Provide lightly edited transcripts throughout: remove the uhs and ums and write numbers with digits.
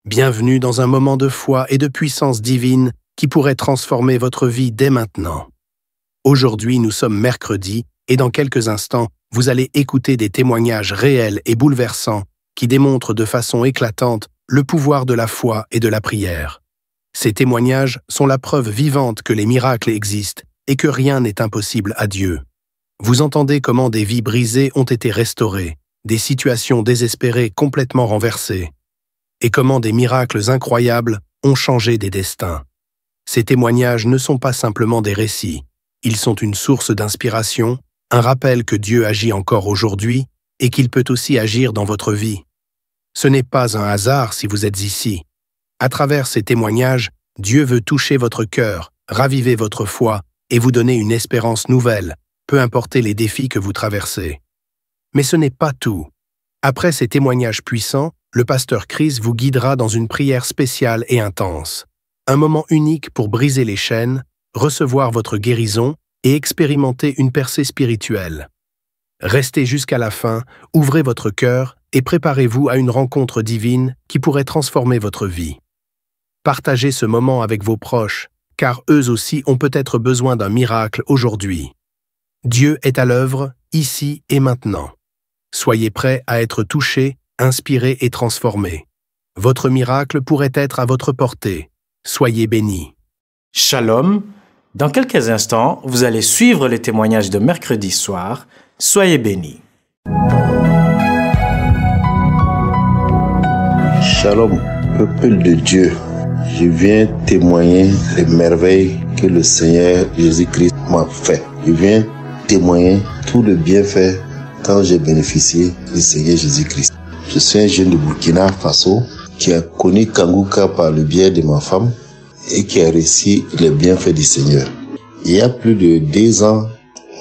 Bienvenue dans un moment de foi et de puissance divine qui pourrait transformer votre vie dès maintenant. Aujourd'hui, nous sommes mercredi et dans quelques instants, vous allez écouter des témoignages réels et bouleversants qui démontrent de façon éclatante le pouvoir de la foi et de la prière. Ces témoignages sont la preuve vivante que les miracles existent et que rien n'est impossible à Dieu. Vous entendez comment des vies brisées ont été restaurées, des situations désespérées complètement renversées, et comment des miracles incroyables ont changé des destins. Ces témoignages ne sont pas simplement des récits, ils sont une source d'inspiration, un rappel que Dieu agit encore aujourd'hui et qu'il peut aussi agir dans votre vie. Ce n'est pas un hasard si vous êtes ici. À travers ces témoignages, Dieu veut toucher votre cœur, raviver votre foi et vous donner une espérance nouvelle, peu importe les défis que vous traversez. Mais ce n'est pas tout. Après ces témoignages puissants, le pasteur Chris vous guidera dans une prière spéciale et intense. Un moment unique pour briser les chaînes, recevoir votre guérison et expérimenter une percée spirituelle. Restez jusqu'à la fin, ouvrez votre cœur et préparez-vous à une rencontre divine qui pourrait transformer votre vie. Partagez ce moment avec vos proches, car eux aussi ont peut-être besoin d'un miracle aujourd'hui. Dieu est à l'œuvre, ici et maintenant. Soyez prêts à être touchés, inspirés et transformés. Votre miracle pourrait être à votre portée. Soyez bénis. Shalom. Dans quelques instants, vous allez suivre les témoignages de mercredi soir. Soyez bénis. Shalom, peuple de Dieu. Je viens témoigner les merveilles que le Seigneur Jésus-Christ m'a fait. Je viens témoigner tout le bienfait quand j'ai bénéficié du Seigneur Jésus-Christ. Je suis un jeune de Burkina Faso qui a connu Kanguka par le biais de ma femme et qui a reçu les bienfaits du Seigneur. Il y a plus de 2 ans,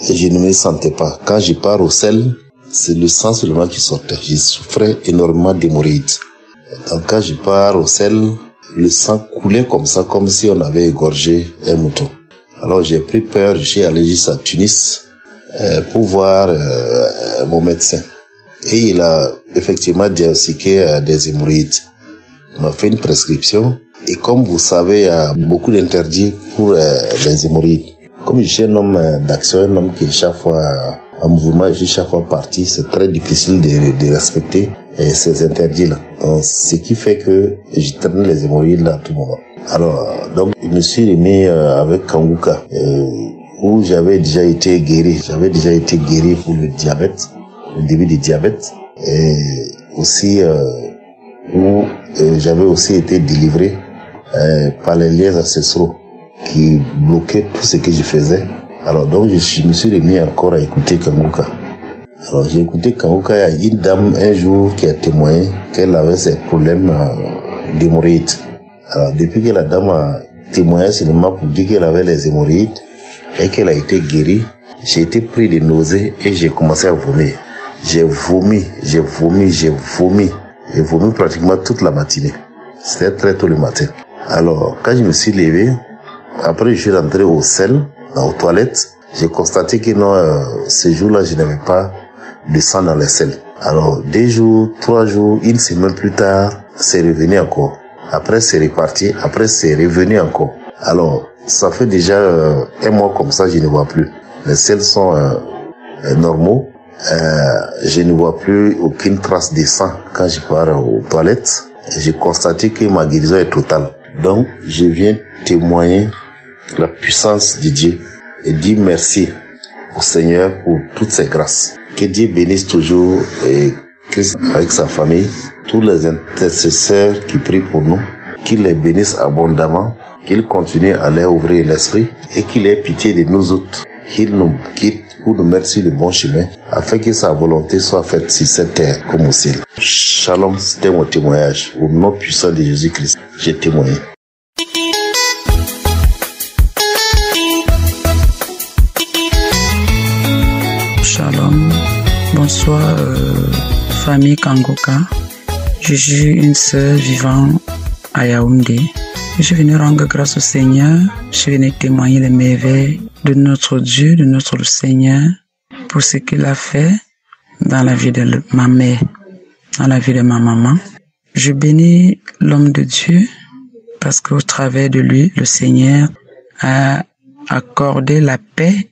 je ne me sentais pas. Quand je pars au sel, c'est le sang seulement qui sortait. Je souffrais énormément d'hémorroïdes. Donc quand je pars au sel, le sang coulait comme ça, comme si on avait égorgé un mouton. Alors j'ai pris peur, je suis allé jusqu'à Tunis pour voir mon médecin. Et il a effectivement diagnostiqué des hémorroïdes. Il m'a fait une prescription. Et comme vous savez, il y a beaucoup d'interdits pour les hémorroïdes. Comme je suis un homme d'action, un homme qui est chaque fois en mouvement, je suis chaque fois parti, c'est très difficile de respecter ces interdits-là. Ce qui fait que je traîne les hémorroïdes là à tout moment. Alors, donc, je me suis remis avec Kanguka, où j'avais déjà été guéri. J'avais déjà été guéri pour le diabète, le début du diabète, et aussi où j'avais aussi été délivré par les liens ancestraux qui bloquaient tout ce que je faisais. Alors donc je me suis remis encore à écouter Kanguka. Alors j'ai écouté Kanguka, il y a une dame un jour qui a témoigné qu'elle avait ces problèmes d'hémorroïdes. Alors depuis que la dame a témoigné seulement pour dire qu'elle avait les hémorroïdes et qu'elle a été guérie, j'ai été pris de nausées et j'ai commencé à vomir. J'ai vomi pratiquement toute la matinée. C'était très tôt le matin. Alors, quand je me suis levé, après je suis rentré au sel, aux toilettes, j'ai constaté que non, ce jour-là, je n'avais pas de sang dans les selles. Alors, 2 jours, 3 jours, 1 semaine plus tard, c'est revenu encore. Après, c'est reparti. Après, c'est revenu encore. Alors, ça fait déjà 1 mois comme ça, je ne vois plus. Les selles sont normaux. Je ne vois plus aucune trace de sang quand je pars aux toilettes. J'ai constaté que ma guérison est totale. Donc, je viens témoigner la puissance de Dieu et dire merci au Seigneur pour toutes ses grâces. Que Dieu bénisse toujours Christ avec sa famille, tous les intercesseurs qui prient pour nous, qu'il les bénisse abondamment, qu'il continue à leur ouvrir l'esprit et qu'il ait pitié de nous autres, qu'il nous quitte pour nous mettre sur le bon chemin, afin que sa volonté soit faite sur cette terre comme au ciel. Shalom, c'était mon témoignage. Au nom puissant de Jésus-Christ, j'ai témoigné. Shalom, bonsoir famille Kanguka. Je suis une sœur vivant à Yaoundé. Je suis venu rendre grâce au Seigneur. Je suis venu témoigner les merveilles de notre Dieu, de notre Seigneur, pour ce qu'il a fait dans la vie de ma mère, dans la vie de ma maman. Je bénis l'homme de Dieu parce qu'au travers de lui, le Seigneur a accordé la paix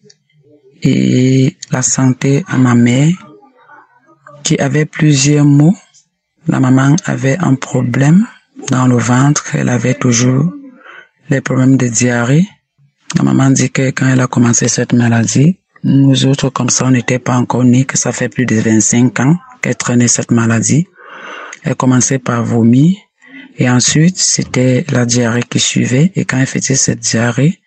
et la santé à ma mère qui avait plusieurs maux. La maman avait un problème dans le ventre, elle avait toujours les problèmes de diarrhée. La maman dit que quand elle a commencé cette maladie, nous autres comme ça, on n'était pas encore nés, que ça fait plus de 25 ans qu'elle traînait cette maladie. Elle commençait par vomir et ensuite c'était la diarrhée qui suivait, et quand elle faisait cette diarrhée,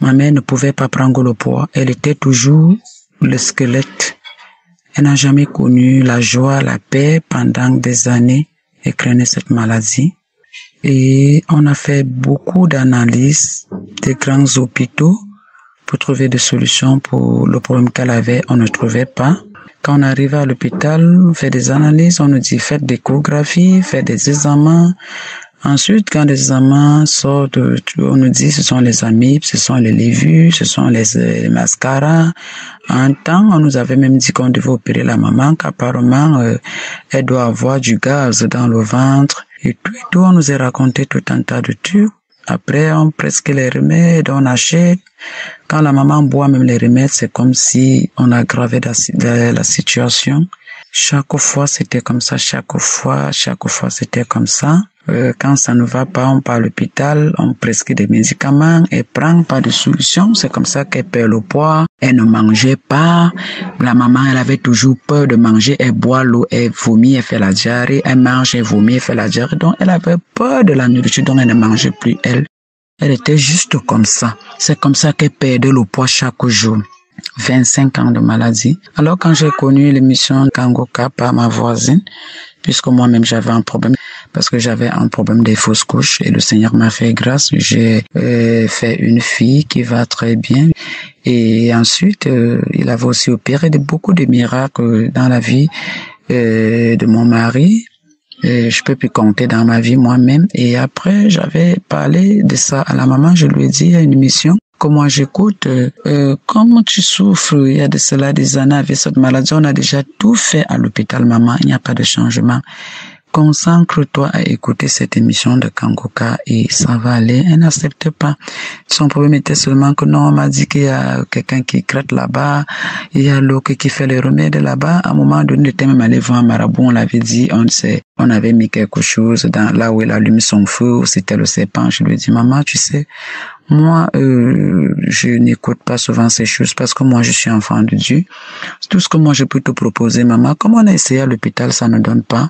ma mère ne pouvait pas prendre le poids, elle était toujours le squelette. Elle n'a jamais connu la joie, la paix pendant des années. Elle craignait cette maladie. Et on a fait beaucoup d'analyses, des grands hôpitaux pour trouver des solutions pour le problème qu'elle avait. On ne trouvait pas. Quand on arrive à l'hôpital, on fait des analyses, on nous dit faites des échographies, faites des examens. Ensuite, quand les examens sortent, on nous dit ce sont les amibes, ce sont les lévures, ce sont les mascaras. Un temps, on nous avait même dit qu'on devait opérer la maman, qu'apparemment, elle doit avoir du gaz dans le ventre. Et tout, on nous a raconté tout un tas de trucs. Après, on prescrit les remèdes, on achète. Quand la maman boit même les remèdes, c'est comme si on aggravait la situation. Chaque fois, c'était comme ça. Chaque fois, c'était comme ça. Quand ça ne va pas, on part à l'hôpital, on prescrit des médicaments, elle prend pas de solution. C'est comme ça qu'elle perd le poids. Elle ne mangeait pas. La maman, elle avait toujours peur de manger. Elle boit l'eau, elle vomit, elle fait la diarrhée. Elle mange, elle vomit, elle fait la diarrhée. Donc, elle avait peur de la nourriture, donc elle ne mangeait plus, elle. Elle était juste comme ça. C'est comme ça qu'elle perdait le poids chaque jour. 25 ans de maladie. Alors, quand j'ai connu l'émission Kangoka par ma voisine, puisque moi-même j'avais un problème, parce que j'avais un problème des fausses couches, et le Seigneur m'a fait grâce, j'ai fait une fille qui va très bien. Et ensuite, il avait aussi opéré beaucoup de miracles dans la vie de mon mari. Je peux plus compter dans ma vie moi-même. Et après, j'avais parlé de ça à la maman. Je lui ai dit à une émission que moi j'écoute, comment tu souffres, il y a de cela des années avec cette maladie, on a déjà tout fait à l'hôpital, maman, il n'y a pas de changement. Concentre-toi à écouter cette émission de Kangoka et ça va aller. Elle n'accepte pas. Son problème était seulement que non, on m'a dit qu'il y a quelqu'un qui crête là-bas, il y a l'autre qui fait les remèdes là-bas. À un moment donné, il était même allé voir un marabout, on l'avait dit, on avait mis quelque chose dans là où il allume son feu, c'était le serpent. Je lui ai dit, maman, tu sais, moi, je n'écoute pas souvent ces choses parce que moi, je suis enfant de Dieu. Tout ce que moi, je peux te proposer, maman, comme on a essayé à l'hôpital, ça ne donne pas.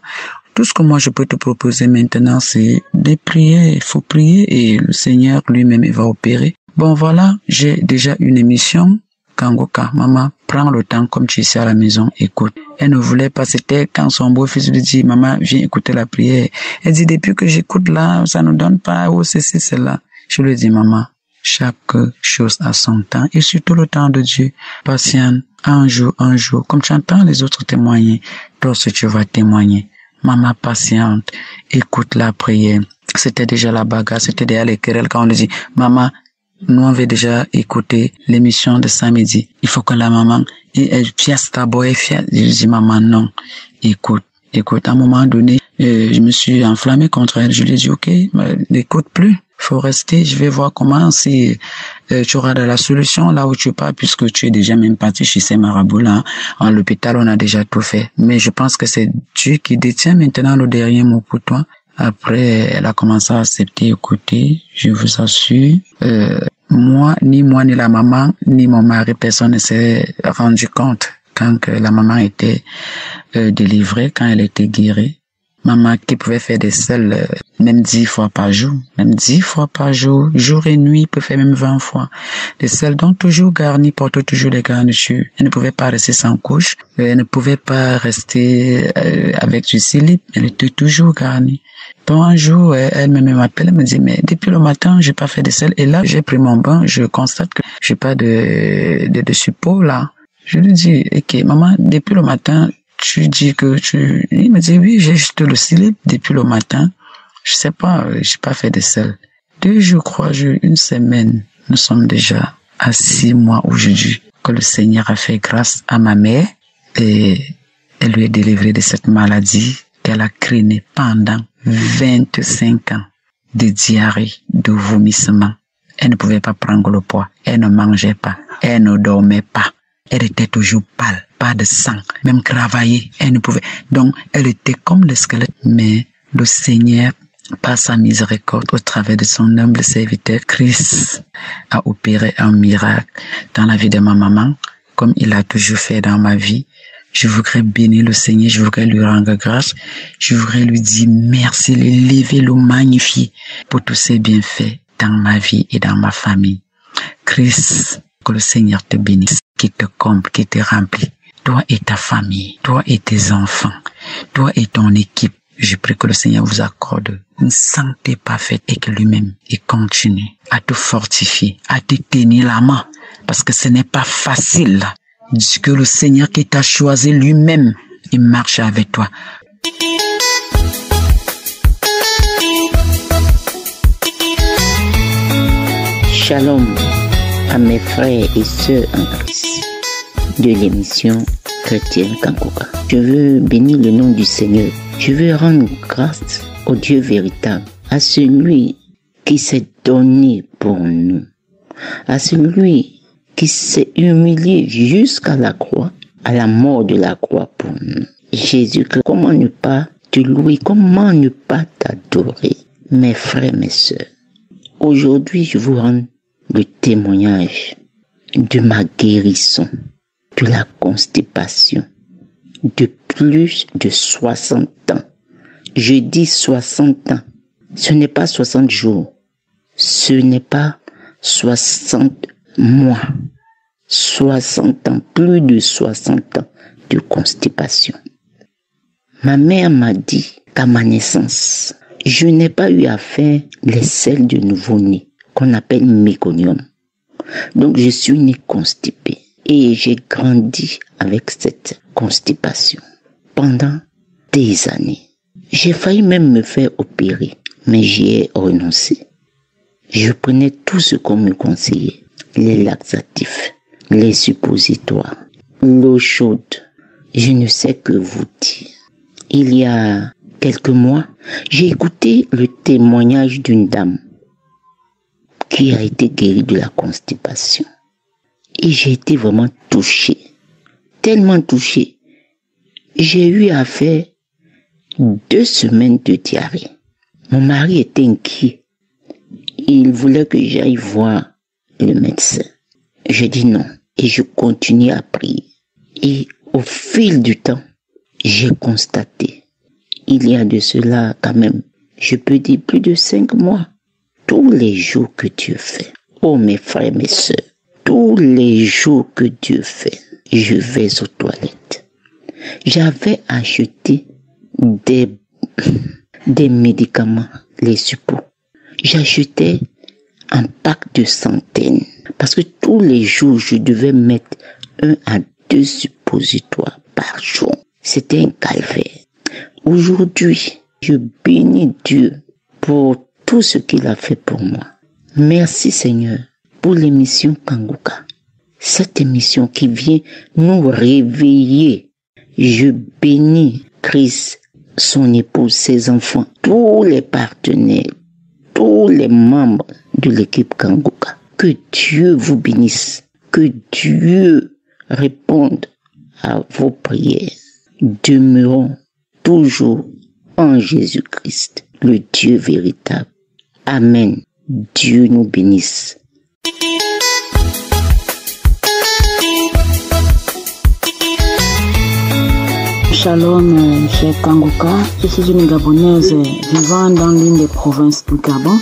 Tout ce que moi je peux te proposer maintenant, c'est de prier. Il faut prier et le Seigneur lui-même il va opérer. Bon voilà, j'ai déjà une émission. Kangoka, maman, prends le temps comme tu es ici à la maison, écoute. Elle ne voulait pas, c'était quand son beau-fils lui dit, maman, viens écouter la prière. Elle dit, depuis que j'écoute là, ça ne donne pas, oh ceci, cela. Je lui dis, maman, chaque chose a son temps et surtout le temps de Dieu. Patiente, un jour, comme tu entends les autres témoigner, toi aussi tu vas témoigner. Maman patiente, écoute la prière. C'était déjà la bagarre, c'était déjà les querelles quand on lui dit, maman, nous on avait déjà écouté l'émission de samedi. Il faut que la maman, elle fiasse d'abord, elle fiasse. Je dis, maman, non, écoute. À un moment donné, je me suis enflammé contre elle. Je lui ai dit, ok, n'écoute plus. Faut rester, je vais voir comment si tu auras de la solution là où tu pars, puisque tu es déjà même parti chez ces marabouts là. À l'hôpital, on a déjà tout fait. Mais je pense que c'est Dieu qui détient maintenant le dernier mot pour toi. Après, elle a commencé à accepter, écouter, je vous assure. Moi, ni la maman, ni mon mari, personne ne s'est rendu compte quand la maman était délivrée, quand elle était guérie. Maman qui pouvait faire des selles même 10 fois par jour, jour et nuit, peut faire même 20 fois. Des selles donc toujours garnies, portent toujours les garnitures. Elle ne pouvait pas rester sans couche, elle ne pouvait pas rester avec du slip, elle était toujours garnie. Donc un jour, elle-même m'appelle, elle me dit, mais depuis le matin, j'ai pas fait de selles. Et là, j'ai pris mon bain, je constate que j'ai pas de support là. Je lui dis, ok, maman, depuis le matin, tu dis que il me dit, oui, j'ai juste le slip depuis le matin. Je sais pas, j'ai pas fait de sel. 2 jours, 3 jours, 1 semaine, nous sommes déjà à 6 mois aujourd'hui que le Seigneur a fait grâce à ma mère et elle lui est délivrée de cette maladie qu'elle a crainé pendant 25 ans de diarrhée, de vomissement. Elle ne pouvait pas prendre le poids. Elle ne mangeait pas. Elle ne dormait pas. Elle était toujours pâle, pas de sang. Même travailler, elle ne pouvait. Donc, elle était comme le squelette. Mais le Seigneur, par sa miséricorde, au travers de son humble serviteur, Christ a opéré un miracle dans la vie de ma maman, comme il a toujours fait dans ma vie. Je voudrais bénir le Seigneur, je voudrais lui rendre grâce, je voudrais lui dire merci, l'élever, le magnifier pour tous ses bienfaits dans ma vie et dans ma famille. Christ, que le Seigneur te bénisse, qu'il te comble, qu'il te remplit. Toi et ta famille, toi et tes enfants, toi et ton équipe. Je prie que le Seigneur vous accorde une santé parfaite et que lui-même il continue à te fortifier, à te tenir la main. Parce que ce n'est pas facile. Que le Seigneur qui t'a choisi lui-même, il marche avec toi. Shalom à mes frères et sœurs en Christ de l'émission chrétienne Kangoka. Je veux bénir le nom du Seigneur. Je veux rendre grâce au Dieu véritable, à celui qui s'est donné pour nous, à celui qui s'est humilié jusqu'à la croix, à la mort de la croix pour nous. Jésus-Christ, comment ne pas te louer, comment ne pas t'adorer, mes frères, mes sœurs. Aujourd'hui, je vous rends le témoignage de ma guérison, de la constipation, de plus de 60 ans. Je dis 60 ans. Ce n'est pas 60 jours. Ce n'est pas 60 mois. 60 ans, plus de 60 ans de constipation. Ma mère m'a dit qu'à ma naissance, je n'ai pas eu à faire les selles de nouveau-né, qu'on appelle méconium. Donc je suis né constipé et j'ai grandi avec cette constipation pendant des années. J'ai failli même me faire opérer, mais j'y ai renoncé. Je prenais tout ce qu'on me conseillait, les laxatifs, les suppositoires, l'eau chaude. Je ne sais que vous dire. Il y a quelques mois, j'ai écouté le témoignage d'une dame qui a été guérie de la constipation. Et j'ai été vraiment touché, tellement touché. J'ai eu à faire 2 semaines de diarrhée. Mon mari était inquiet. Il voulait que j'aille voir le médecin. Je dis non et je continue à prier. Et au fil du temps, j'ai constaté, il y a de cela quand même, je peux dire plus de 5 mois, tous les jours que Dieu fait. Oh mes frères, mes sœurs, tous les jours que Dieu fait, je vais aux toilettes. J'avais acheté des médicaments, les suppos. J'achetais un pack de centaines parce que tous les jours, je devais mettre 1 à 2 suppositoires par jour. C'était un calvaire. Aujourd'hui, je bénis Dieu pour tout ce qu'il a fait pour moi. Merci Seigneur pour l'émission Kangoka. Cette émission qui vient nous réveiller. Je bénis Christ, son épouse, ses enfants, tous les partenaires, tous les membres de l'équipe Kangoka. Que Dieu vous bénisse. Que Dieu réponde à vos prières. Demeurons toujours en Jésus-Christ, le Dieu véritable. Amen. Dieu nous bénisse. Shalom, cher Kangoka. Je suis une Gabonaise vivant dans l'une des provinces du Gabon.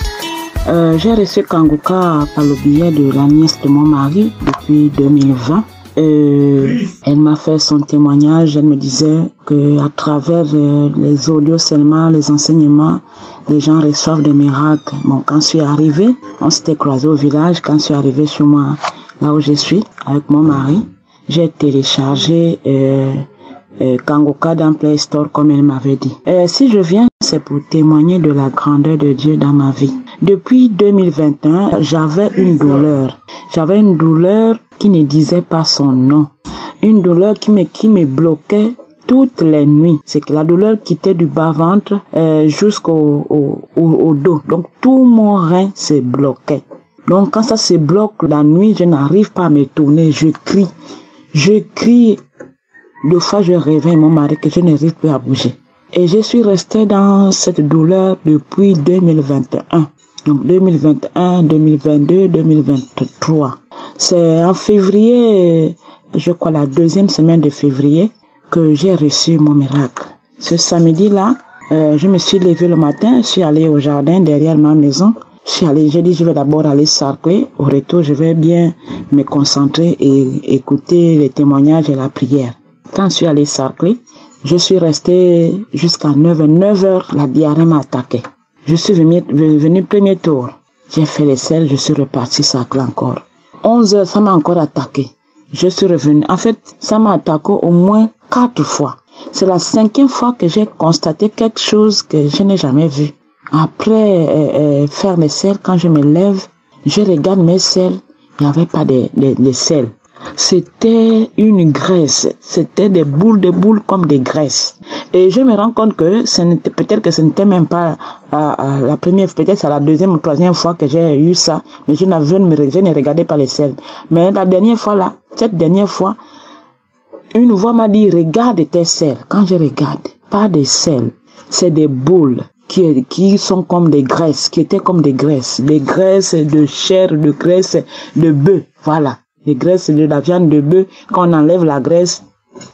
J'ai reçu Kangoka par le biais de la nièce de mon mari depuis 2020. Elle m'a fait son témoignage. Elle me disait que à travers les audios seulement, les enseignements, les gens reçoivent des miracles. Bon, quand je suis arrivée, on s'était croisés au village. Quand je suis arrivée chez moi, là où je suis, avec mon mari, j'ai téléchargé Kangoka dans Play Store comme elle m'avait dit. Si je viens, c'est pour témoigner de la grandeur de Dieu dans ma vie. Depuis 2021, j'avais une douleur. J'avais une douleur qui ne disait pas son nom. Une douleur qui me bloquait toutes les nuits. C'est que la douleur quittait du bas-ventre jusqu'au au dos. Donc tout mon rein se bloquait. Donc quand ça se bloque la nuit, je n'arrive pas à me tourner. Je crie. Deux fois je réveille mon mari que je n'arrive plus à bouger. Et je suis restée dans cette douleur depuis 2021. Donc 2021, 2022, 2023. C'est en février, je crois la deuxième semaine de février, que j'ai reçu mon miracle. Ce samedi-là, je me suis levée le matin, je suis allée au jardin derrière ma maison. J'ai dit je vais d'abord aller sarcler. Au retour, je vais bien me concentrer et écouter les témoignages et la prière. Quand je suis allée sarcler, je suis restée jusqu'à 9h, la diarrhée m'a attaqué. Je suis venue premier tour. J'ai fait les selles, je suis repartie sarcler encore. 11h, ça m'a encore attaqué. Je suis revenue. En fait, ça m'a attaqué au moins 4 fois. C'est la 5e fois que j'ai constaté quelque chose que je n'ai jamais vu. Après faire mes selles, quand je me lève, je regarde mes selles, il n'y avait pas de selles. C'était une graisse, c'était des boules comme des graisses. Et je me rends compte que peut-être que ce n'était même pas la première, peut-être c'est la deuxième ou troisième fois que j'ai eu ça, mais je ne regardais pas les selles. Mais la dernière fois là, cette dernière fois, une voix m'a dit regarde tes selles. Quand je regarde, pas des selles, c'est des boules qui sont comme des graisses, qui étaient comme des graisses de chair, de graisse de bœuf, voilà. Les graisses de la viande de bœuf, quand on enlève la graisse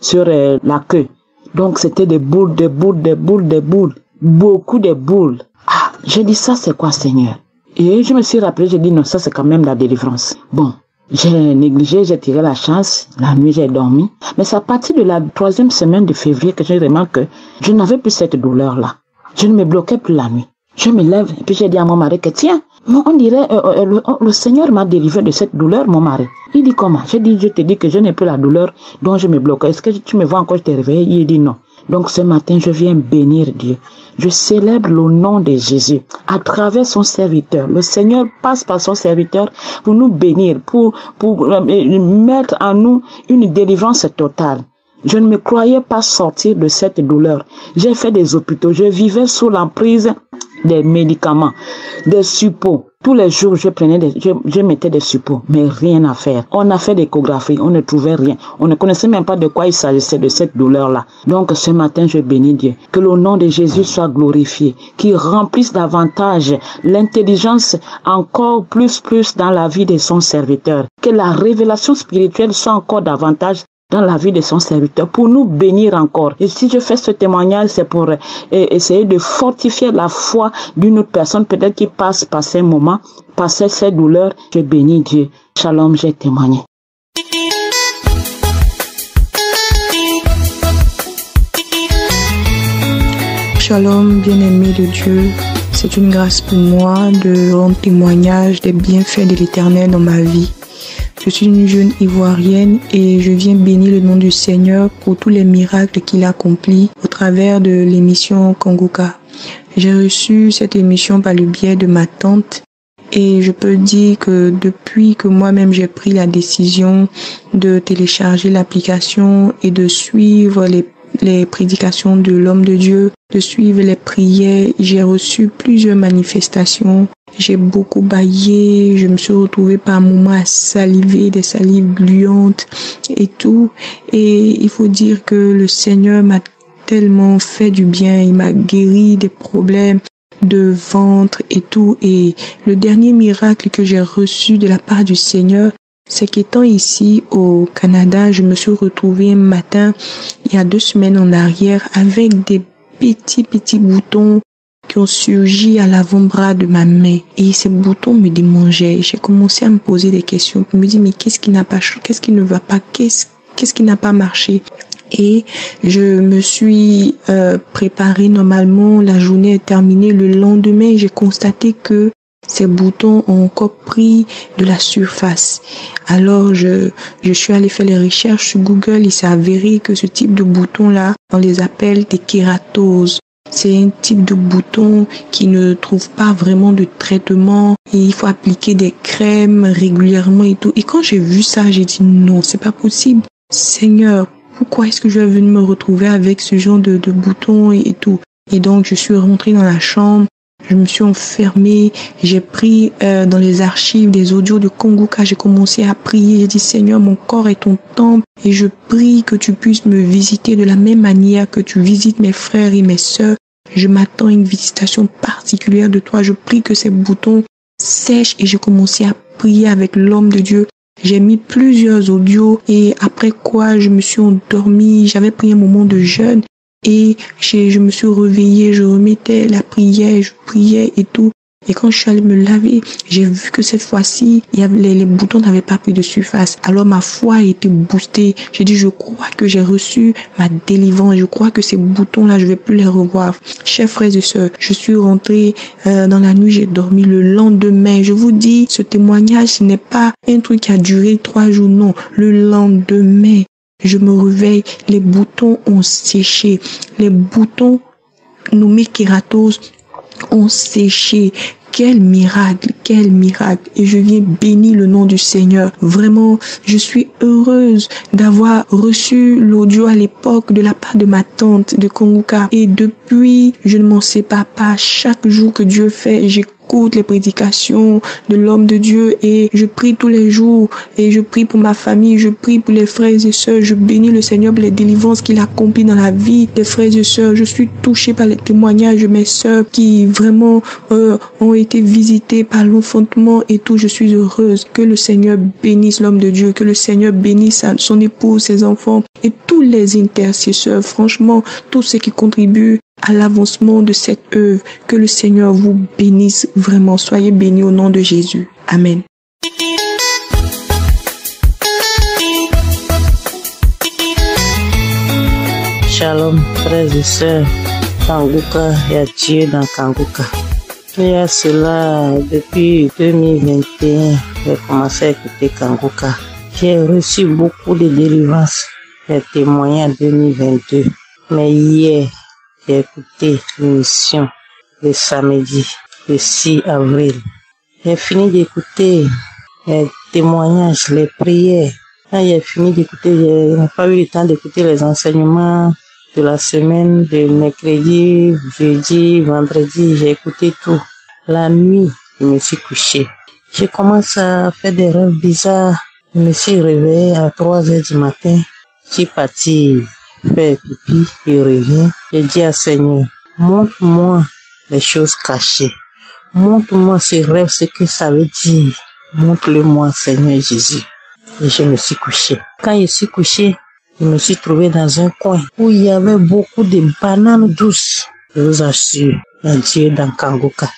sur la queue. Donc c'était des boules. Beaucoup de boules. Ah, j'ai dit ça c'est quoi Seigneur? Et je me suis rappelé, j'ai dit non, ça c'est quand même la délivrance. Bon, j'ai négligé, j'ai tiré la chance, la nuit j'ai dormi. Mais c'est à partir de la 3e semaine de février que j'ai remarqué que je n'avais plus cette douleur-là. Je ne me bloquais plus la nuit. Je me lève et puis j'ai dit à mon mari que tiens, on dirait le Seigneur m'a délivré de cette douleur, mon mari. Il dit comment? J'ai dit, je te dis que je n'ai plus la douleur dont je me bloque. Est-ce que tu me vois encore, je t'ai réveillé? Il dit non. Donc ce matin, je viens bénir Dieu. Je célèbre le nom de Jésus à travers son serviteur. Le Seigneur passe par son serviteur pour nous bénir, pour mettre en nous une délivrance totale. Je ne me croyais pas sortir de cette douleur. J'ai fait des hôpitaux. Je vivais sous l'emprise des médicaments, des suppos. Tous les jours, je mettais des suppos, mais rien à faire. On a fait l'échographie, on ne trouvait rien. On ne connaissait même pas de quoi il s'agissait de cette douleur-là. Donc ce matin, je bénis Dieu. Que le nom de Jésus soit glorifié, qu'il remplisse davantage l'intelligence encore plus dans la vie de son serviteur. Que la révélation spirituelle soit encore davantage dans la vie de son serviteur, pour nous bénir encore. Et si je fais ce témoignage, c'est pour essayer de fortifier la foi d'une autre personne, peut-être qui passe par ces moments, par ces douleurs. Je bénis Dieu. Shalom, j'ai témoigné. Shalom, bien-aimé de Dieu. C'est une grâce pour moi de rendre témoignage des bienfaits de l'Éternel dans ma vie. Je suis une jeune Ivoirienne et je viens bénir le nom du Seigneur pour tous les miracles qu'il accomplit au travers de l'émission Kangoka. J'ai reçu cette émission par le biais de ma tante et je peux dire que depuis que moi-même j'ai pris la décision de télécharger l'application et de suivre les prédications de l'homme de Dieu, de suivre les prières, j'ai reçu plusieurs manifestations. J'ai beaucoup bâillé, je me suis retrouvée par moments à saliver, des salives gluantes et tout. Et il faut dire que le Seigneur m'a tellement fait du bien, il m'a guéri des problèmes de ventre et tout. Et le dernier miracle que j'ai reçu de la part du Seigneur, c'est qu'étant ici au Canada, je me suis retrouvée un matin, il y a 2 semaines en arrière, avec des petits boutons qui ont surgi à l'avant-bras de ma main. Et ces boutons me démangeaient. J'ai commencé à me poser des questions. Je me dis, mais qu'est-ce qui n'a pas, qu'est-ce qui ne va pas, qu'est-ce qui n'a pas marché? Et je me suis préparée normalement. La journée est terminée. Le lendemain, j'ai constaté que ces boutons ont encore pris de la surface. Alors, je suis allée faire les recherches sur Google. Il s'est avéré que ce type de boutons-là, on les appelle des kératoses. C'est un type de bouton qui ne trouve pas vraiment de traitement et il faut appliquer des crèmes régulièrement et tout. Et quand j'ai vu ça, j'ai dit non, c'est pas possible. Seigneur, pourquoi est-ce que je vais venir me retrouver avec ce genre de boutons et tout. Et donc, je suis rentrée dans la chambre. Je me suis enfermée, j'ai pris dans les archives des audios de Kangoka, j'ai commencé à prier, j'ai dit Seigneur, mon corps est ton temple et je prie que tu puisses me visiter de la même manière que tu visites mes frères et mes sœurs. Je m'attends à une visitation particulière de toi, je prie que ces boutons sèchent et j'ai commencé à prier avec l'homme de Dieu. J'ai mis plusieurs audios et après quoi je me suis endormie, j'avais pris un moment de jeûne. Et je me suis réveillée, je remettais la prière, je priais et tout. Et quand je suis allée me laver, j'ai vu que cette fois-ci, les boutons n'avaient pas pris de surface. Alors ma foi a été boostée. J'ai dit, je crois que j'ai reçu ma délivrance. Je crois que ces boutons-là, je vais plus les revoir. Chers frères et sœurs, je suis rentrée dans la nuit, j'ai dormi le lendemain. Je vous dis, ce témoignage, ce n'est pas un truc qui a duré 3 jours, non. Le lendemain, je me réveille, les boutons ont séché. Les boutons nommés kératose ont séché. Quel miracle, quel miracle. Et je viens bénir le nom du Seigneur. Vraiment, je suis heureuse d'avoir reçu l'audio à l'époque de la part de ma tante de Kangoka. Et depuis, je ne m'en sépare pas. Chaque jour que Dieu fait, j'écoute les prédications de l'homme de Dieu et je prie tous les jours et je prie pour ma famille, je prie pour les frères et sœurs, je bénis le Seigneur pour les délivrances qu'il accomplit dans la vie des frères et sœurs. Je suis touchée par les témoignages de mes sœurs qui vraiment ont été visitées par l'enfantement et tout. Je suis heureuse. Que le Seigneur bénisse l'homme de Dieu, que le Seigneur bénisse son épouse, ses enfants et tous les intercesseurs. Franchement, tous ceux qui contribuent à l'avancement de cette œuvre. Que le Seigneur vous bénisse vraiment. Soyez bénis au nom de Jésus. Amen. Shalom, frères et sœurs. Kangoka, il y a Dieu dans Kangoka. Il y a cela, depuis 2021, j'ai commencé à écouter Kangoka. J'ai reçu beaucoup de délivrances. J'ai témoigné en 2022. Mais hier, j'ai écouté l'émission le samedi, le 6 avril. J'ai fini d'écouter les témoignages, les prières. Quand j'ai fini d'écouter, je n'ai pas eu le temps d'écouter les enseignements de la semaine, de mercredi, jeudi, vendredi. J'ai écouté tout. La nuit, je me suis couché. J'ai commencé à faire des rêves bizarres. Je me suis réveillé à 3h du matin. Je suis parti faire pipi, je reviens. J'ai dit à Seigneur, montre-moi les choses cachées. Montre-moi ces rêves, ce que ça veut dire. Montre-le-moi, Seigneur Jésus. Et je me suis couché. Quand je suis couché, je me suis trouvé dans un coin où il y avait beaucoup de bananes douces. Je vous assure, il y a Dieu dans Kangoka.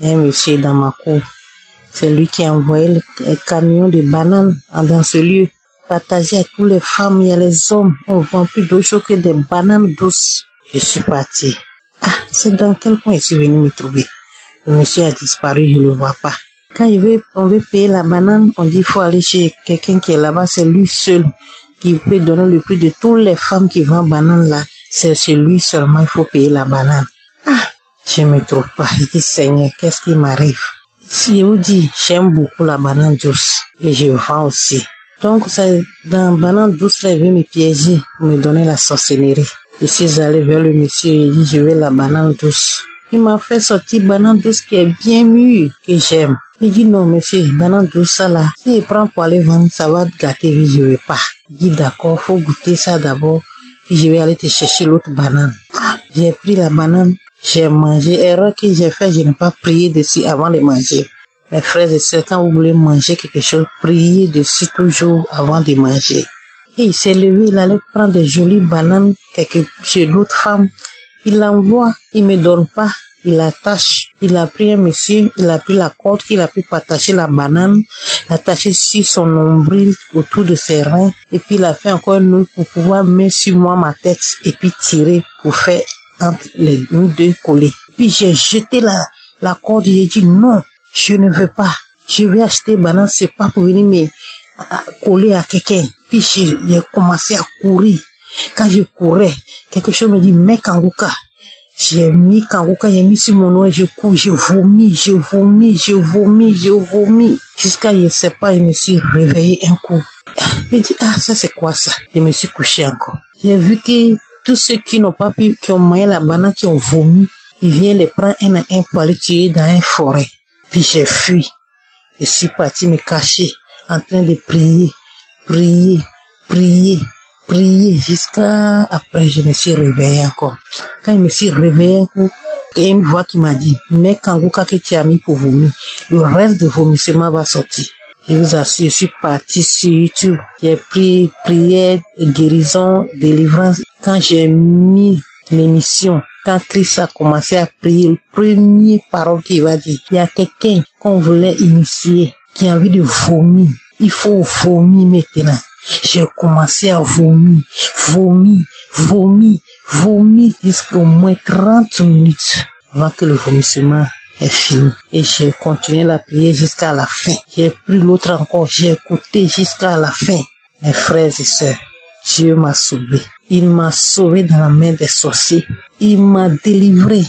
Il y a un monsieur dans ma cour. C'est lui qui a envoyé le camion de bananes dans ce lieu. Partagé à toutes les femmes, il y a les hommes. On vend plus d'autre chose que des bananes douces. Je suis parti. C'est dans quel coin je suis venu me trouver. Le monsieur a disparu, je ne le vois pas. Quand on veut payer la banane, on dit qu'il faut aller chez quelqu'un qui est là-bas. C'est lui seul qui peut donner le prix de toutes les femmes qui vendent bananes là. C'est chez lui seulement il faut payer la banane. Je ne me trouve pas. Je dis Seigneur, qu'est-ce qui m'arrive? Si je vous dis, j'aime beaucoup la banane douce et je vends aussi. Donc, dans la banane douce, là, il veut me piéger pour me donner la sorcellerie. Je suis allé vers le monsieur et dit, je veux la banane douce. Il m'a fait sortir banane douce qui est bien mûre, que j'aime. Il dit, non, monsieur, banane douce, ça là, si je prends pour aller vendre, ça va te gâter, je ne veux pas. Il dit, d'accord, faut goûter ça d'abord, puis je vais aller te chercher l'autre banane. J'ai pris la banane, j'ai mangé. Erreur que j'ai fait, je n'ai pas prié dessus avant de manger. Mes frères et sœurs, quand vous voulez manger quelque chose, priez dessus toujours avant de manger. Et il s'est levé, il allait prendre des jolies bananes chez l'autre femme. Il l'envoie, il me donne pas, il attache. Il a pris un monsieur, il a pris la corde qu'il a pu attacher la banane, l'attacher sur son nombril autour de ses reins, et puis il a fait encore un nœud pour pouvoir mettre sur moi ma tête et puis tirer pour faire entre les deux collés. Puis j'ai jeté la corde et j'ai dit non, je ne veux pas. Je vais acheter banane, c'est pas pour venir me coller à quelqu'un. Puis j'ai commencé à courir. Quand je courais, quelque chose me dit, mais Kangoka. J'ai mis Kangoka, j'ai mis sur mon nom et je cours, je vomis. Jusqu'à, je sais pas, je me suis réveillé un coup. Je me dis, ça c'est quoi ça? Je me suis couché encore. J'ai vu que tous ceux qui n'ont pas pu, qui ont mangé la banane, qui ont vomi, ils viennent les prendre un à un pour aller tuer dans une forêt. Puis j'ai fui. Je suis parti me cacher, en train de prier, jusqu'à après je me suis réveillé encore. Quand je me suis réveillé, il y a une voix qui m'a dit, mais Kangoka que tu as mis pour vomir, le reste de vomissement va sortir. Je vous assure, je suis parti sur YouTube. J'ai pris prière, guérison, délivrance. Quand j'ai mis l'émission, quand Christ a commencé à prier, le premier parole qu'il va dire, il y a quelqu'un qu'on voulait initier, qui a envie de vomir. Il faut vomir maintenant. J'ai commencé à vomir jusqu'au moins 30 minutes avant que le vomissement est fini. Et j'ai continué la prière jusqu'à la fin. J'ai pris l'autre encore, j'ai écouté jusqu'à la fin. Mes frères et sœurs, Dieu m'a sauvé. Il m'a sauvé dans la main des sorciers. Il m'a délivré.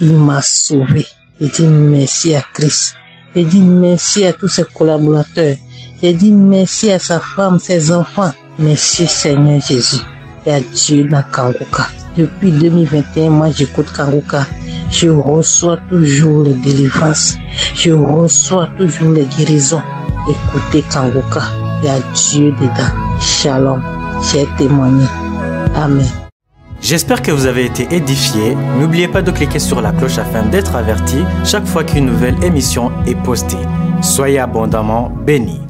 Il m'a sauvé. J'ai dit merci à Christ. J'ai dit merci à tous ses collaborateurs. J'ai dit merci à sa femme, ses enfants. Merci Seigneur Jésus. Et à Dieu dans Kangoka. Depuis 2021, moi j'écoute Kangoka. Je reçois toujours les délivrances. Je reçois toujours les guérisons. Écoutez Kangoka. Et à Dieu dedans. Shalom. J'ai témoigné. Amen. J'espère que vous avez été édifiés. N'oubliez pas de cliquer sur la cloche afin d'être averti chaque fois qu'une nouvelle émission est postée. Soyez abondamment bénis.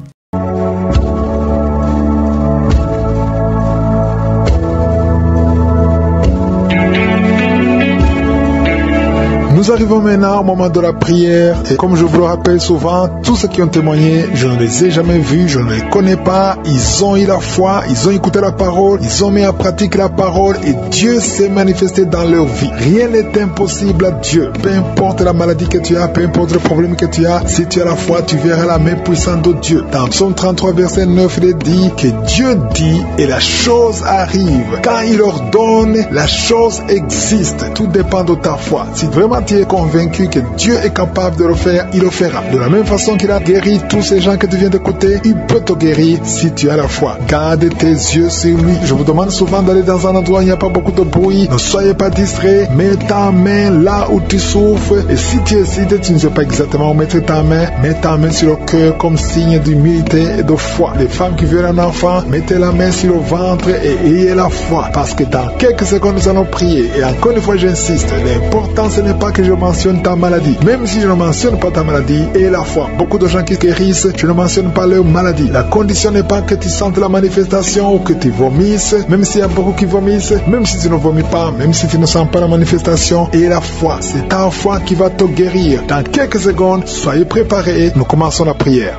Nous arrivons maintenant au moment de la prière et comme je vous le rappelle souvent, tous ceux qui ont témoigné, je ne les ai jamais vus, je ne les connais pas, ils ont eu la foi, ils ont écouté la parole, ils ont mis en pratique la parole et Dieu s'est manifesté dans leur vie. Rien n'est impossible à Dieu, peu importe la maladie que tu as, peu importe le problème que tu as, si tu as la foi, tu verras la main puissante de Dieu. Dans Psaume 33 verset 9, il est dit que Dieu dit et la chose arrive. Quand il ordonne, la chose existe. Tout dépend de ta foi. Si vraiment tu es convaincu que Dieu est capable de le faire, il le fera. De la même façon qu'il a guéri tous ces gens que tu viens d'écouter, il peut te guérir si tu as la foi. Garde tes yeux sur lui. Je vous demande souvent d'aller dans un endroit où il n'y a pas beaucoup de bruit. Ne soyez pas distrait. Mets ta main là où tu souffres. Et si tu hésites, tu ne sais pas exactement où mettre ta main, mets ta main sur le cœur comme signe d'humilité et de foi. Les femmes qui veulent un enfant, mettez la main sur le ventre et ayez la foi. Parce que dans quelques secondes, nous allons prier. Et encore une fois, j'insiste, l'important ce n'est pas que je mentionne ta maladie. Même si je ne mentionne pas ta maladie, et la foi. Beaucoup de gens qui guérissent, je ne mentionne pas leur maladie. La condition n'est pas que tu sentes la manifestation ou que tu vomisses, même s'il y a beaucoup qui vomissent, même si tu ne vomis pas, même si tu ne sens pas la manifestation, et la foi. C'est ta foi qui va te guérir. Dans quelques secondes, soyez préparés, nous commençons la prière.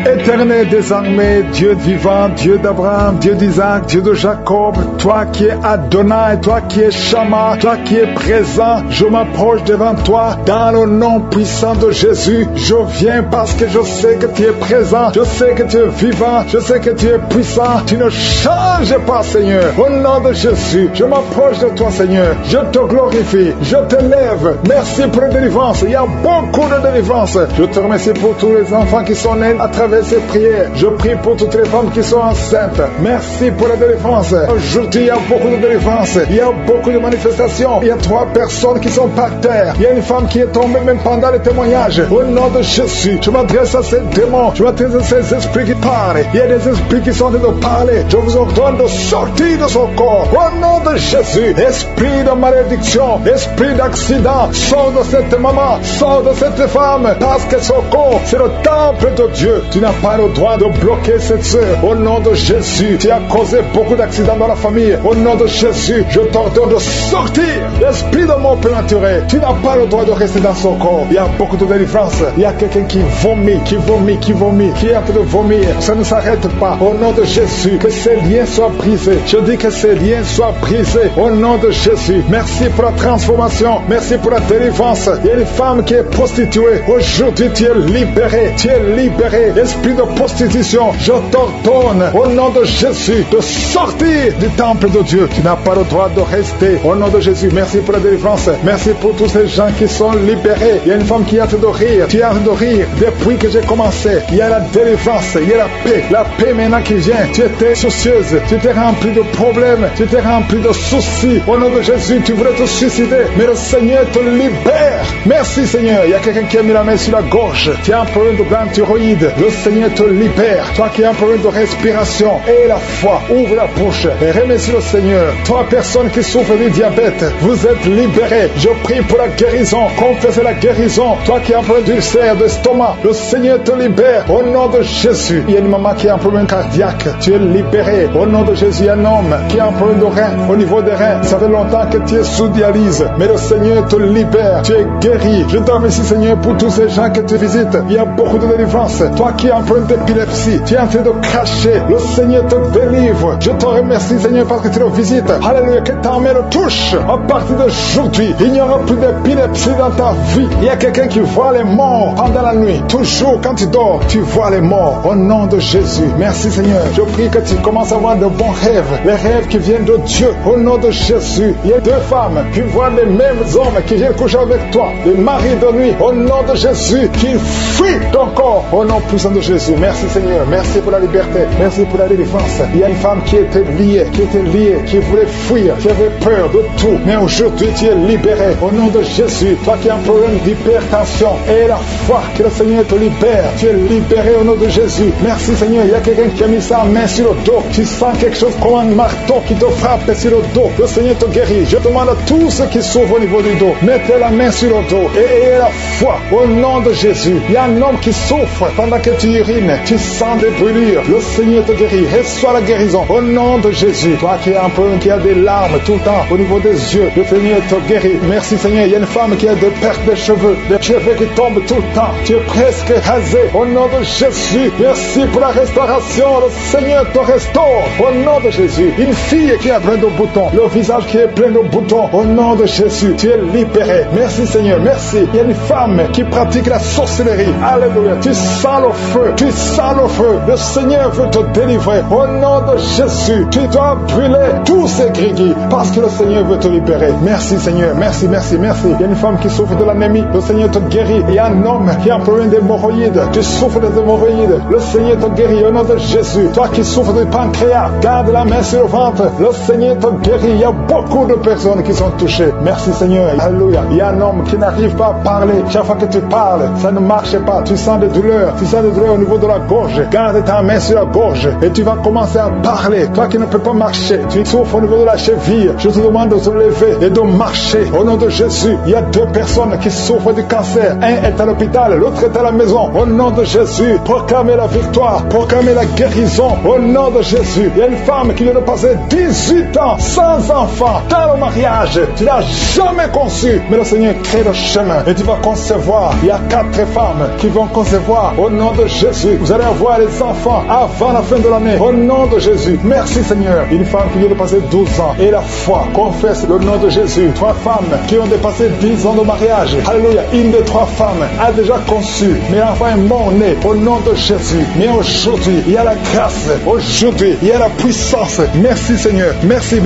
Éternel désormais, Dieu vivant, Dieu d'Abraham, Dieu d'Isaac, Dieu de Jacob, toi qui es Adonai, toi qui es Shama, toi qui es présent, je m'approche devant toi dans le nom puissant de Jésus. Je viens parce que je sais que tu es présent, je sais que tu es vivant, je sais que tu es puissant. Tu ne changes pas, Seigneur. Au nom de Jésus, je m'approche de toi, Seigneur. Je te glorifie, je t'élève. Merci pour la délivrance. Il y a beaucoup de délivrance. Je te remercie pour tous les enfants qui sont nés à travers ces prières. Je prie pour toutes les femmes qui sont enceintes. Merci pour la délivrance. Aujourd'hui, il y a beaucoup de délivrance. Il y a beaucoup de manifestations. Il y a 3 personnes qui sont par terre. Il y a une femme qui est tombée même pendant le témoignage. Au nom de Jésus, je m'adresse à ces démons. Je m'adresse à ces esprits qui parlent. Il y a des esprits qui sont en train de parler. Je vous ordonne de sortir de son corps. Au nom de Jésus, esprit de malédiction, esprit d'accident, sors de cette maman, sors de cette femme. Parce que son corps, c'est le temple de Dieu. Tu n'as pas le droit de bloquer cette sœur. Au nom de Jésus, tu as causé beaucoup d'accidents dans la famille. Au nom de Jésus, je t'ordonne de sortir. L'esprit de mort prématuré, tu n'as pas le droit de rester dans son corps. Il y a beaucoup de délivrance. Il y a quelqu'un qui vomit, qui est en train de vomir. Ça ne s'arrête pas. Au nom de Jésus, que ces liens soient brisés. Je dis que ces liens soient brisés. Au nom de Jésus, merci pour la transformation. Merci pour la délivrance. Il y a une femme qui est prostituée. Aujourd'hui, tu es libéré. Tu es libéré. Esprit de prostitution, je t'ordonne, au nom de Jésus, de sortir du temple de Dieu. Tu n'as pas le droit de rester. Au nom de Jésus, merci pour la délivrance. Merci pour tous ces gens qui sont libérés. Il y a une femme qui a hâte de rire. Tu as hâte de rire depuis que j'ai commencé. Il y a la délivrance, il y a la paix. La paix maintenant qui vient. Tu étais soucieuse, tu étais rempli de problèmes, tu étais rempli de soucis. Au nom de Jésus, tu voulais te suicider, mais le Seigneur te libère. Merci Seigneur. Il y a quelqu'un qui a mis la main sur la gorge. Tu as un problème de glande thyroïde. Le Seigneur te libère. Toi qui as un problème de respiration, et la foi, ouvre la bouche et remercie le Seigneur. Toi personne qui souffre du diabète, vous êtes libérés. Je prie pour la guérison. Confessez la guérison. Toi qui as un problème d'ulcère, d'estomac, le Seigneur te libère. Au nom de Jésus. Il y a une maman qui a un problème cardiaque. Tu es libéré. Au nom de Jésus. Il y a un homme qui a un problème de rein. Au niveau des reins, ça fait longtemps que tu es sous dialyse. Mais le Seigneur te libère. Tu es guéri. Je te remercie Seigneur pour tous ces gens que tu visites. Il y a beaucoup de délivrance. Toi qui as un problème d'épilepsie, tu es en train de cracher. Le Seigneur te délivre. Je te remercie Seigneur parce que tu le visites. Alléluia, que ta main le touche. À partir d'aujourd'hui, il n'y aura plus d'épilepsie dans ta vie. Il y a quelqu'un qui voit les morts pendant la nuit. Toujours quand tu dors, tu vois les morts. Au nom de Jésus. Merci Seigneur. Je prie que tu commences à avoir de bons rêves. Les rêves qui viennent de Dieu. Au nom de Jésus. Il y a 2 femmes qui voient les mêmes hommes qui viennent coucher avec toi. Les maris de nuit. Au nom de Jésus. Qui fuient ton corps. Au nom puissant de Jésus. Merci Seigneur. Merci pour la liberté. Merci pour la délivrance. Il y a une femme qui était liée, qui voulait fuir, qui avait peur de tout. Mais aujourd'hui, tu es libéré. Au nom de Jésus. Toi qui as un problème d'hypertension, et la foi que le Seigneur te libère. Tu es libéré au nom de Jésus. Merci Seigneur. Il y a quelqu'un qui a mis sa main sur le dos. Tu sens quelque chose comme un marteau qui te frappe sur le dos. Le Seigneur te guérit. Je demande à tous ceux qui souffrent au niveau du dos, mettez la main sur le dos et ayez la foi au nom de Jésus. Il y a un homme qui souffre pendant que tu urines. Tu sens des brûlures. Le Seigneur te guérit. Reçois la guérison au nom de Jésus. Toi qui as un problème, qui a des larmes tout le temps au niveau des yeux, le Seigneur te guérit. Merci Seigneur. Il y a une femme qui a des pertes de cheveux, des cheveux qui tombent tout le temps. Tu es presque rasé au nom de Jésus. Merci pour la restauration. Le Seigneur te restaure au nom de Jésus. Une fille qui a plein de boutons, le visage qui est plein de boutons, au nom de Jésus. Tu es libéré. Merci Seigneur. Merci. Il y a une femme qui pratique la sorcellerie. Alléluia. Tu sens le feu. Tu sens le feu. Le Seigneur veut te délivrer au nom de Jésus. Tu dois brûler tous ces grigis parce que le Seigneur veut te libérer. Merci Seigneur. Merci. Il y a une femme qui souffre de l'anémie. Le Seigneur te guérit. Il y a un homme qui a un problème d'hémorroïdes. Tu souffres des hémorroïdes. Le Seigneur te guérit au nom de Jésus. Toi qui souffres du pancréas, garde la main sur le ventre. Le Seigneur te guérit. Il y a beaucoup de personnes qui sont touchées. Merci Seigneur. Alléluia. Il y a un homme qui n'arrive pas à parler. Chaque fois que tu parles, ça ne marche pas. Tu sens des douleurs. Tu sens des douleurs au niveau de la gorge. Garde ta main sur la gorge et tu vas commencer à parler. Toi qui ne peux pas marcher, tu souffres au niveau de la cheville. Je te demande de te lever et de marcher. Au nom de Jésus, il y a 2 personnes qui souffrent du cancer. Un est à l'hôpital, l'autre est à la maison. Au nom de Jésus, proclamez la victoire, proclamez la guérison. Au nom de Jésus, il y a une femme qui vient de passer 18 ans sans enfant dans le mariage. Tu n'as jamais conçu, mais le Seigneur crée le chemin et tu vas concevoir. Il y a 4 femmes qui vont concevoir. Au nom de Jésus, vous allez avoir les enfants avant la fin de l'année. Au nom de Jésus, merci Seigneur. Une femme qui vient de passer 12 ans et la foi confesse le nom de Jésus. 3 femmes qui ont dépassé 10 ans de mariage. Alléluia. Une des 3 femmes a déjà conçu, mais l'enfant est mort-né au nom de Jésus. Mais aujourd'hui, il y a la grâce. Aujourd'hui, il y a la puissance. Merci Seigneur. Merci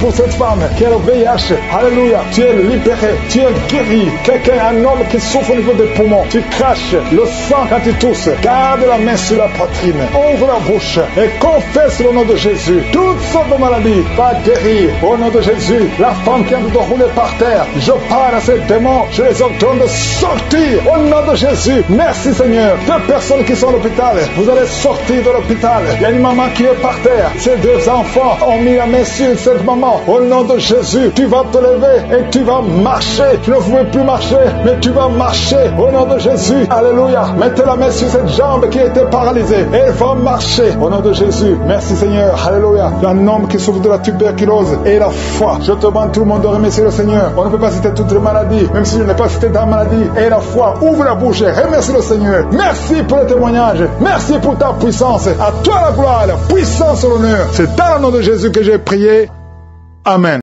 pour cette femme qui a le VIH. Alléluia. Tu es libéré. Tu es guéri. Quelqu'un, un homme qui souffre au niveau des poumons. Tu craches le sang quand tu tousses. Garde la main sur la poitrine. Ouvre la bouche et confesse le nom de Jésus. Toutes sortes de maladies va guérir au nom de Jésus. La femme qui a de rouler par terre, je parle à ces démons. Je les ordonne de sortir au nom de Jésus. Merci Seigneur. 2 personnes qui sont à l'hôpital, vous allez sortir de l'hôpital. Il y a une maman qui est par terre. Ces 2 enfants ont mis la main sur cette maman. Au nom de Jésus, tu vas te lever et tu vas marcher. Tu ne pouvais plus marcher, mais tu vas marcher au nom de Jésus. Alléluia. Mettez la main sur cette jambe qui était paralysée et elle va marcher au nom de Jésus. Merci Seigneur. Alléluia. Il y a un homme qui souffre de la tuberculose et la foi. Je te demande tout le monde de remercier le Seigneur. On ne peut pas citer toutes les maladies, même si je n'ai pas cité ta maladie. Et la foi, ouvre la bouche et remercie le Seigneur. Merci pour le témoignage. Merci pour ta puissance. À toi la gloire, la puissance et l'honneur. C'est dans le nom de Jésus que j'ai prié. Amen.